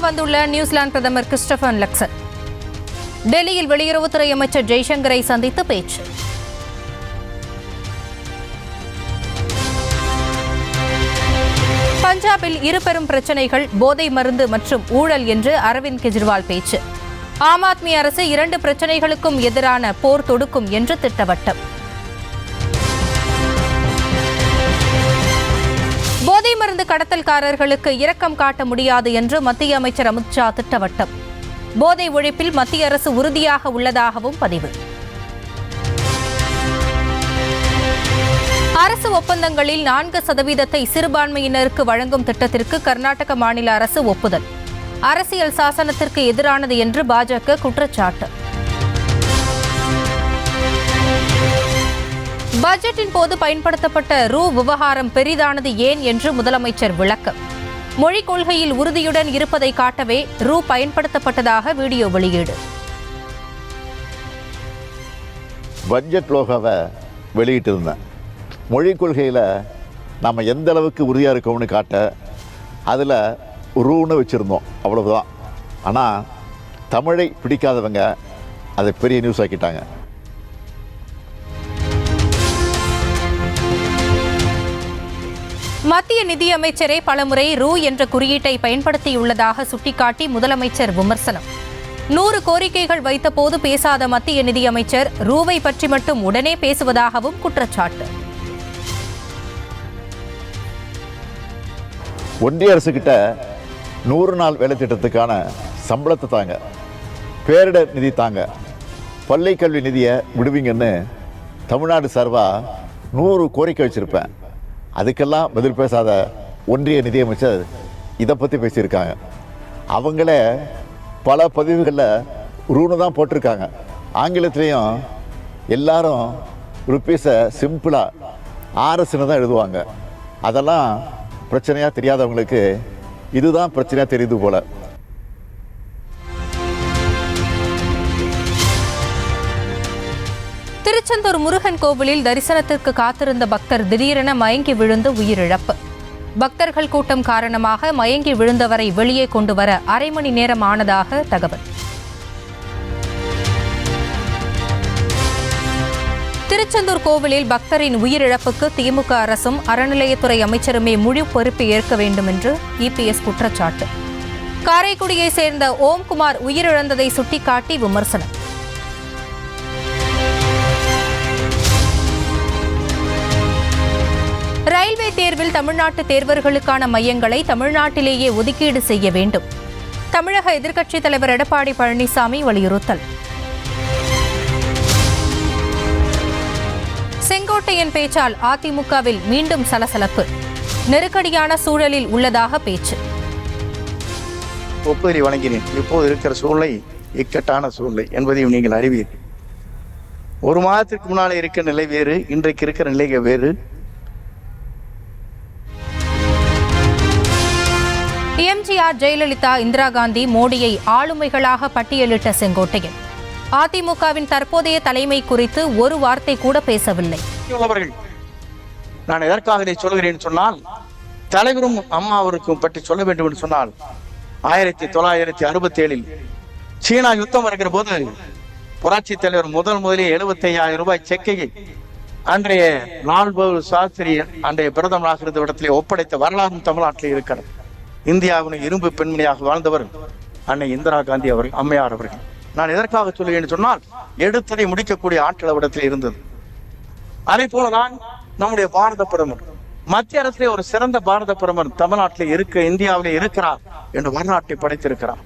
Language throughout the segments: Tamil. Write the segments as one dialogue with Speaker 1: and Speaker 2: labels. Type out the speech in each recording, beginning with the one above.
Speaker 1: வந்துள்ள நியூசிலாந்து பிரதமர் கிறிஸ்டோபர் லக்சன் டெல்லியில் வெளியுறவுத்துறை அமைச்சர் ஜெய்சங்கரை சந்தித்து பேச்சு. பஞ்சாபில் இரு பெரும் பிரச்சினைகள் போதை மருந்து மற்றும் ஊழல் என்று அரவிந்த் கெஜ்ரிவால் பேச்சு. ஆம் ஆத்மி அரசு 2 பிரச்சினைகளுக்கும் எதிரான போர் தொடுக்கும் என்று திட்டவட்டம். போதை மருந்து கடத்தல்காரர்களுக்கு இரக்கம் காட்ட முடியாது என்று மத்திய அமைச்சர் அமித்ஷா திட்டவட்டம். போதை ஒழிப்பில் மத்திய அரசு உறுதியாக உள்ளதாகவும் பதிவு. அரசு ஒப்பந்தங்களில் 4% சிறுபான்மையினருக்கு வழங்கும் திட்டத்திற்கு கர்நாடக மாநில அரசு ஒப்புதல். அரசியல் சாசனத்திற்கு எதிரானது என்று பாஜக குற்றச்சாட்டு. பட்ஜெட்டின் போது பயன்படுத்தப்பட்ட விவகாரம் பெரிதானது ஏன் என்று முதலமைச்சர் விளக்கம். மொழிக் கொள்கையில் உறுதியுடன் இருப்பதை காட்டவே பயன்படுத்தப்பட்டதாக வீடியோ வெளியீடு.
Speaker 2: பட்ஜெட் லோகோவை வெளியிட்டிருந்தேன். மொழிக் கொள்கையில் நம்ம எந்த அளவுக்கு உறுதியாக இருக்கோம்னு காட்ட அதில் ரூன்னு வச்சுருந்தோம், அவ்வளவுதான். ஆனால் தமிழை பிடிக்காதவங்க அதை பெரிய நியூஸ் ஆக்கிட்டாங்க.
Speaker 1: மத்திய நிதியமைச்சரே பலமுறை என்ற குறியீட்டை பயன்படுத்தியுள்ளதாக சுட்டிக்காட்டி முதலமைச்சர் விமர்சனம். 100 கோரிக்கைகள் வைத்தபோது பேசாத மத்திய நிதியமைச்சர் ரூவை பற்றி மட்டும் உடனே பேசுவதாகவும் குற்றச்சாட்டு.
Speaker 2: ஒன்றிய அரசுகிட்ட 100 நாள் வேலை திட்டத்துக்கான சம்பளத்தை தாங்க, பேரிடர் நிதி தாங்க, பள்ளி கல்வி நிதியை விடுவீங்கன்னு தமிழ்நாடு சார்பாக 100 கோரிக்கை வச்சுருப்பேன். அதுக்கெல்லாம் பதில் பேசாத ஒன்றிய நிதியமைச்சர் இதை பற்றி பேசியிருக்காங்க. அவங்களே பல பதிவுகளில் ரூனு தான் போட்டிருக்காங்க. ஆங்கிலத்திலையும் எல்லாரும் ருப்பீஸை சிம்பிளாக RSன்னு தான் எழுதுவாங்க. அதெல்லாம் பிரச்சனையாக தெரியாதவங்களுக்கு இதுதான் பிரச்சனையாக தெரியுது போல.
Speaker 1: திருச்செந்தூர் முருகன் கோவிலில் தரிசனத்திற்கு காத்திருந்த பக்தர் திடீரென மயங்கி விழுந்து உயிரிழப்பு. பக்தர்கள் கூட்டம் காரணமாக மயங்கி விழுந்தவரை வெளியே கொண்டு வர அரை மணி நேரம் ஆனதாக தகவல். திருச்செந்தூர் கோவிலில் பக்தரின் உயிரிழப்புக்கு திமுக அரசும் அறநிலையத்துறை அமைச்சருமே முழு பொறுப்பு ஏற்க வேண்டும் என்று EPS குற்றச்சாட்டு. காரைக்குடியை சேர்ந்த ஓம்குமார் உயிரிழந்ததை சுட்டிக்காட்டி விமர்சனம். ரயில்வே தேர்வில் தமிழ்நாட்டு தேர்வர்களுக்கான மையங்களை தமிழ்நாட்டிலேயே ஒதுக்கீடு செய்ய வேண்டும். தமிழக எதிர்க்கட்சித் தலைவர் எடப்பாடி பழனிசாமி வலியுறுத்தல். செங்கோட்டையன் பேச்சால் அதிமுகவில் மீண்டும் சலசலப்பு. நெருக்கடியான சூழலில் உள்ளதாக பேச்சு.
Speaker 3: ஒப்புதலை வழங்கினேன். இப்போது இருக்கிற சூழ்நிலை இக்கட்டான சூழ்நிலை என்பதையும் நீங்கள் அறிவீர்கள். 1 மாதத்திற்கு முன்னாலே இருக்கிற நிலை வேறு, இன்றைக்கு இருக்கிற நிலை வேறு.
Speaker 1: எம்ஜிஆர், ஜெயலலிதா, இந்திரா காந்தி, மோடியை ஆளுமைகளாக பட்டியலிட்ட செங்கோட்டையன் அதிமுகவின் தற்போதைய தலைமை குறித்து ஒரு வார்த்தை கூட பேசவில்லை.
Speaker 3: நான் எதற்காக இதை சொல்கிறேன் சொன்னால், தலைவரும் அம்மா அவருக்கும் பற்றி சொல்ல வேண்டும் என்று சொன்னால், 1967 சீனா யுத்தம் வருகிற போது புரட்சி தலைவர் முதலிலே 75,000 ரூபாய் செக்கையை அன்றைய லால் பகதூர் சாஸ்திரி அன்றைய பிரதமராக இருந்த இடத்திலே ஒப்படைத்த வரலாறும் தமிழ்நாட்டிலே இருக்கிறது. இந்தியாவின் இரும்பு பெண்மணியாக வாழ்ந்தவர் அன்னை இந்திரா காந்தி அவர்கள், அம்மையார் அவர்கள். நான் எதற்காக சொல்லுவேன் சொன்னால், எடுத்ததை முடிக்கக்கூடிய ஆற்றல் இடத்தில் இருந்தது. அதே போலதான் நம்முடைய பாரத பிரதமர், மத்திய அரசிலே ஒரு சிறந்த பாரத பிரதமர் தமிழ்நாட்டிலே இந்தியாவிலே இருக்கிறார் என்று வரலாற்றை படைத்திருக்கிறார்.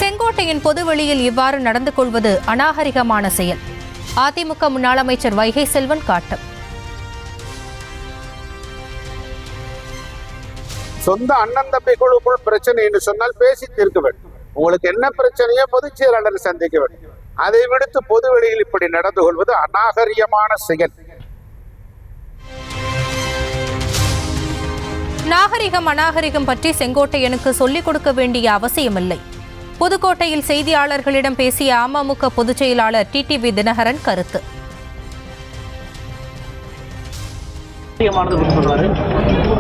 Speaker 1: செங்கோட்டையின் பொதுவெளியில் இவ்வாறு நடந்து கொள்வது அநாகரிகமான செயல். அதிமுக முன்னாள் அமைச்சர் வைகை செல்வன் காட்டம்.
Speaker 4: சொந்த அண்ணன் தம்பிகளுக்குள் பிரச்சனை என்று சொன்னால் பேசி தீர்க்க வேண்டும். உங்களுக்கு என்ன பிரச்சனையோ பொதுச் செயலாளர் சந்திக்க வேண்டும். அதை விடுத்து பொது வெளியில் இப்படி நடந்து கொள்வது அநாகரிகமான செயல்.
Speaker 1: நாகரிகம் அநாகரிகம் பற்றி செங்கோட்டையனுக்கு சொல்லிக் கொடுக்க வேண்டிய அவசியமில்லை. புதுக்கோட்டையில் செய்தியாளர்களிடம் பேசிய அமமுக பொதுச் செயலாளர் டிடிவி தினகரன் கருத்து.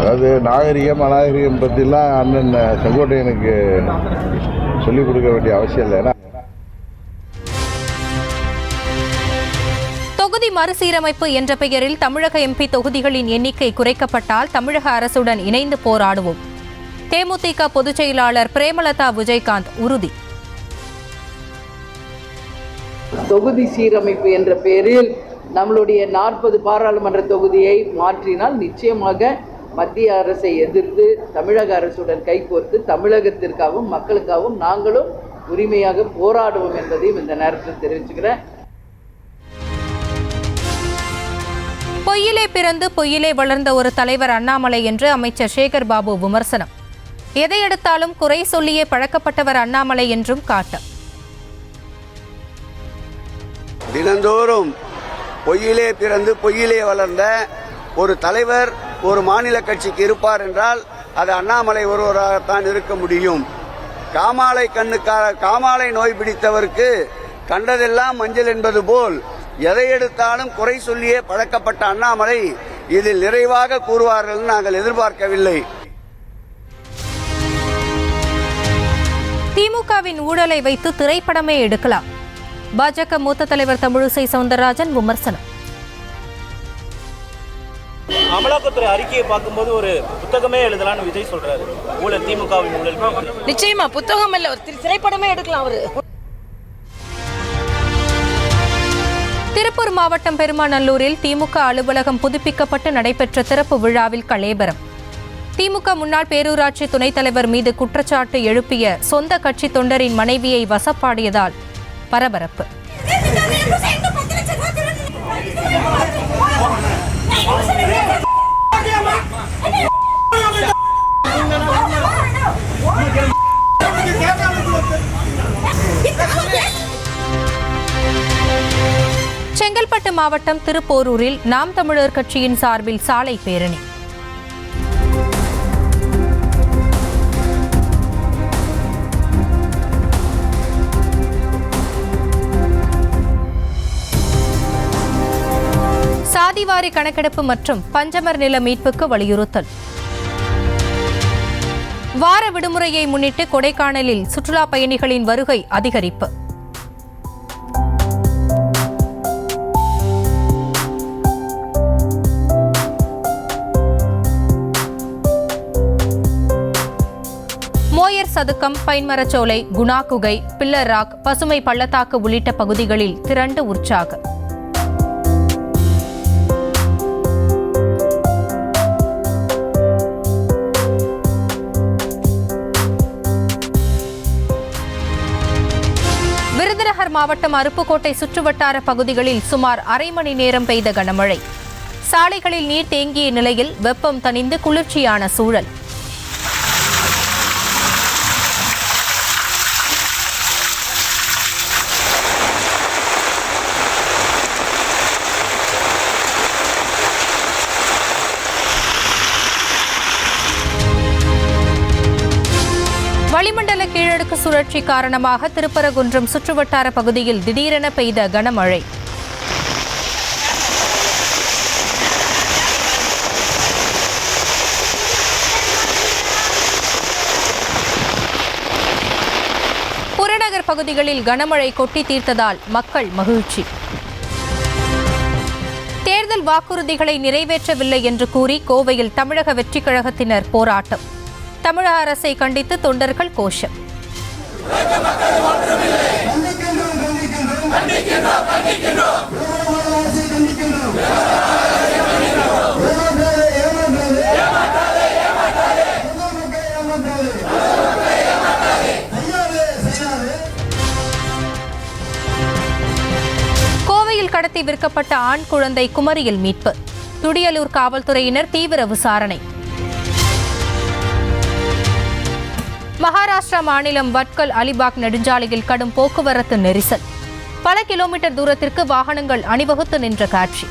Speaker 5: அதாவது நாகரிகம் அநாகரிகம் பற்றிலாம் அண்ணன் செங்கோட்டையனுக்கு சொல்லிக் கொடுக்க வேண்டிய அவசியம் இல்லை. ஏன்னா
Speaker 1: தொகுதி மறுசீரமைப்பு என்ற பெயரில் தமிழக எம்பி தொகுதிகளின் எண்ணிக்கை குறைக்கப்பட்டால் தமிழக அரசுடன் இணைந்து போராடுவோம். தேமுதிக பொதுச் செயலாளர் பிரேமலதா விஜயகாந்த் உறுதி.
Speaker 6: தொகுதி சீரமைப்பு என்ற பெயரில் நம்மளுடைய 40 பாராளுமன்ற தொகுதியை மாற்றினால் நிச்சயமாக மத்திய அரசை எதிர்த்து தமிழக அரசுடன் கைகோர்த்து தமிழகத்திற்காகவும் மக்களுக்காகவும் நாங்களும் உரிமையாக போராடுவோம் என்பதையும் இந்த நேரத்தில் தெரிவிச்சுக்கிறேன்.
Speaker 1: பொய்யிலே பிறந்து பொய்யிலே வளர்ந்த ஒரு தலைவர் அண்ணாமலை என்று அமைச்சர் சேகர் பாபு விமர்சனம். எதை எடுத்தாலும் குறை சொல்லியே பழக்கப்பட்டவர் அண்ணாமலை என்றும் காட்டம்.
Speaker 7: தினந்தோறும் பொய்யிலே பிறந்து பொய்யிலே வளர்ந்த ஒரு தலைவர் ஒரு மாநில கட்சிக்கு இருப்பார் என்றால் அது அண்ணாமலை ஒருவராகத்தான் இருக்க முடியும். காமாலை நோய் பிடித்தவருக்கு கண்டதெல்லாம் மஞ்சள் என்பது போல் எதை எடுத்தாலும் குறை சொல்லியே பழக்கப்பட்ட அண்ணாமலை இதில் நிறைவாக கூறுவார்கள் நாங்கள் எதிர்பார்க்கவில்லை.
Speaker 1: திமுகவின் ஊழலை வைத்து திரைப்படமே எடுக்கலாம். பாஜக மூத்த தலைவர் தமிழிசை சவுந்தரராஜன் விமர்சனம்.
Speaker 8: அமலாக்கத்துறை அறிக்கையை பார்க்கும்போது ஒரு புத்தகமே எழுதலாம்னு விஜய் சொல்றாரு. ஊழல், திமுகவின் ஊழல்.
Speaker 9: நிச்சயமா புத்தகம் இல்ல, ஒரு திரைப்படமே எடுக்கலாம் அவரு.
Speaker 1: திருப்பூர் மாவட்டம் பெருமாநல்லூரில் திமுக அலுவலகம் புதுப்பிக்கப்பட்டு நடைபெற்ற திறப்பு விழாவில் கலேபரம். திமுக முன்னாள் பேரூராட்சி துணைத் தலைவர் மீது குற்றச்சாட்டு எழுப்பிய சொந்த கட்சி தொண்டரின் மனைவியை வசப்பாடியதால் பரபரப்பு. செங்கல்பட்டு மாவட்டம் திருப்போரூரில் நாம் தமிழர் கட்சியின் சார்பில் சாலை பேரணி. சாதிவாரி கணக்கெடுப்பு மற்றும் பஞ்சமர் நில மீட்புக்கு வலியுறுத்தல். வார விடுமுறையை முன்னிட்டு கொடைக்கானலில் சுற்றுலா பயணிகளின் வருகை அதிகரிப்பு. மோயர் சதுக்கம், பைன்மரச்சோலை, குணா குகை, பில்லர் ராக், பசுமை பள்ளத்தாக்கு உள்ளிட்ட பகுதிகளில் திரண்டு உற்சாகம். விருதுநகர் மாவட்டம் அருப்புக்கோட்டை சுற்றுவட்டார பகுதிகளில் சுமார் அரை மணி நேரம் பெய்த கனமழை. சாலைகளில் நீர் தேங்கிய நிலையில் வெப்பம் தணிந்து குளிர்ச்சியான சூழல். வளிமண்டல கீழடுக்கு சுழற்சி காரணமாக திருப்பரங்குன்றம் சுற்றுவட்டார பகுதியில் திடீரென பெய்த கனமழை. புறநகர் பகுதிகளில் கனமழை கொட்டி தீர்த்ததால் மக்கள் மகிழ்ச்சி. தேர்தல் வாக்குறுதிகளை நிறைவேற்றவில்லை என்று கூறி கோவையில் தமிழக வெற்றிக் கழகத்தினர் போராட்டம். தமிழக அரசை கண்டித்து தொண்டர்கள் கோஷம். கோவையில் கடத்தி விற்கப்பட்ட ஆண் குழந்தை குமரியில் மீட்பு. துடியலூர் காவல்துறையினர் தீவிர விசாரணை. மகாராஷ்டிரா மாநிலம் வட்கல் அலிபாக் நெடுஞ்சாலையில் கடும் போக்குவரத்து நெரிசல். பல கிலோமீட்டர் தூரத்திற்கு வாகனங்கள் அணிவகுத்து நின்ற காட்சி.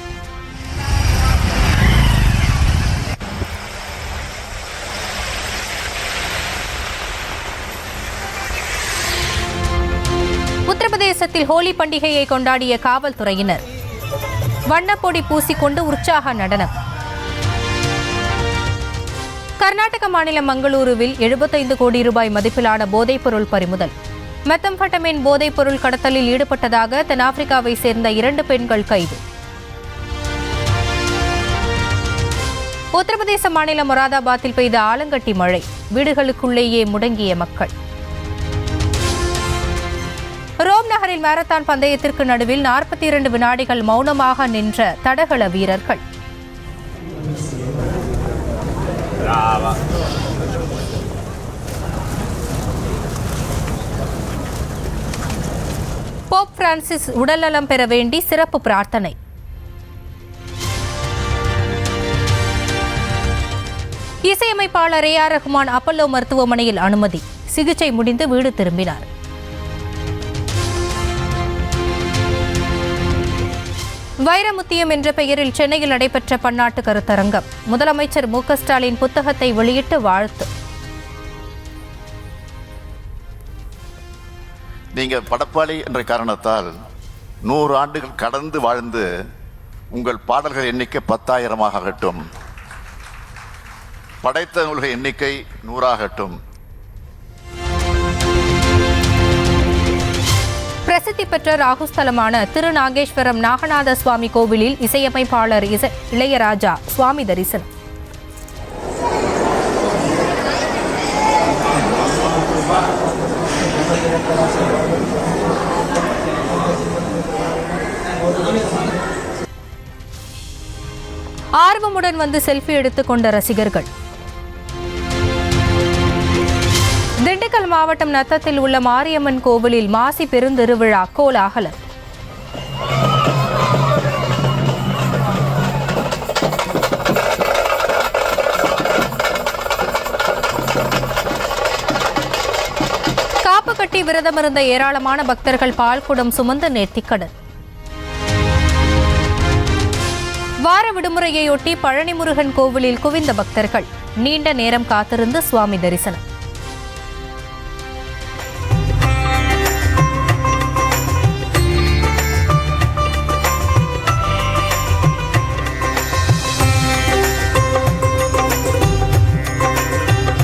Speaker 1: உத்தரப்பிரதேசத்தில் ஹோலி பண்டிகையை கொண்டாடிய காவல்துறையினர் வண்ணப்பொடி பூசிக்கொண்டு உற்சாக நடனம். கர்நாடக மாநிலம் மங்களூருவில் 75 கோடி ரூபாய் மதிப்பிலான போதைப்பொருள் பறிமுதல். மெத்தம்பட்டமின் போதைப்பொருள் கடத்தலில் ஈடுபட்டதாக தென்னாப்பிரிக்காவை சேர்ந்த 2 பெண்கள் கைது. உத்தரப்பிரதேச மாநிலம் மொராதாபாத்தில் பெய்த ஆலங்கட்டி மழை, வீடுகளுக்குள்ளேயே முடங்கிய மக்கள். ரோம் நகரில் மாரத்தான் பந்தயத்திற்கு நடுவில் 42 வினாடிகள் மௌனமாக நின்ற தடகள வீரர்கள். போப் பிரான்சிஸ் உடல்நலம் பெற வேண்டி சிறப்பு பிரார்த்தனை. இசையமைப்பாளர் A.R. ரஹ்மான் அப்பல்லோ மருத்துவமனையில் அனுமதி, சிகிச்சை முடிந்து வீடு திரும்பினார். வைரமுத்தியம் என்ற பெயரில் சென்னையில் நடைபெற்ற பன்னாட்டு கருத்தரங்கம். முதலமைச்சர் மு.க. ஸ்டாலின் புத்தகத்தை வெளியிட்டு வாழ்த்து.
Speaker 2: நீங்க படைப்பாளி என்ற காரணத்தால் 100 ஆண்டுகள் கடந்து வாழ்ந்து உங்கள் பாடல்கள் எண்ணிக்கை 10,000 ஆகட்டும், படைத்த நூல்கள் எண்ணிக்கை 100 ஆகட்டும்.
Speaker 1: பிரசித்தி பெற்ற ராகுஸ்தலமான திருநாகேஸ்வரம் நாகநாத சுவாமி கோவிலில் இசையமைப்பாளர் இளையராஜா சுவாமி தரிசனம். ஆர்வமுடன் வந்து செல்ஃபி எடுத்துக் கொண்ட ரசிகர்கள். திண்டுக்கல் மாவட்டம் நத்தத்தில் உள்ள மாரியம்மன் கோவிலில் மாசி பெருந்திருவிழா கோலாகலம். காப்பு கட்டி விரதமிருந்த ஏராளமான பக்தர்கள் பால்குடம் சுமந்து நேர்த்திக்கடன். வார விடுமுறையொட்டி பழனி முருகன் கோவிலில் குவிந்த பக்தர்கள், நீண்ட நேரம் காத்திருந்து சுவாமி தரிசனம்.